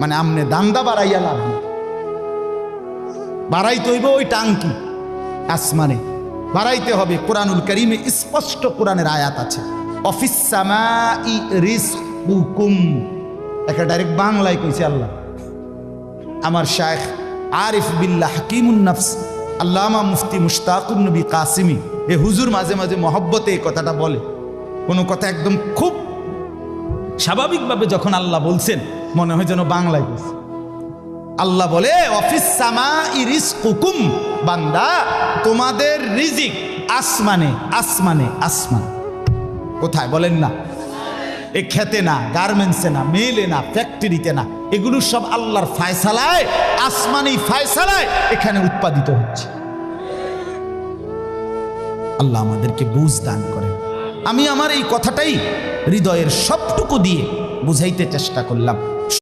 মানে আমনে দান্দা বাড়াইয়া লাভ নেই, বাড়াইতে হইব ওই টাঙ্কি আসমানে বাড়াইতে হবে। কোরআনুল কারীমে স্পষ্ট কোরআনের আয়াত আছে, অফিস সামাই রিজকুকুম, একটা ডাইরেক্ট বাংলায় কইছে আল্লাহ। আমার শায়েখ আরিফ বিল্লাহ হাকিমুন নফস আল্লামা মুফতি মুশতাকুন নবী কাসিমি এ হুজুর মাঝে মাঝে মহব্বতে এই কথাটা বলে। কোনো কথা একদম খুব স্বাভাবিকভাবে যখন আল্লাহ বলছেন মনে হয় যেন বাংলায় বলছে। আল্লাহ বলে অফিস সামাই রিজকুকুম, বান্দা তোমাদের রিজিক আসমানে আসমানে আসমান। কোথায় বলেন না? এ খেতে না, গার্মেন্টসে না, মেলে না, ফ্যাক্টরিতে না, এগুলো সব আল্লাহর ফায়সালায়, আসমানি ফায়সালায় এখানে উৎপাদিত হচ্ছে। আল্লাহ আমাদেরকে বুঝ দান করেন। আমি আমার এই কথাটাই হৃদয়ের সবটুকু দিয়ে বুঝাইতে চেষ্টা করলাম।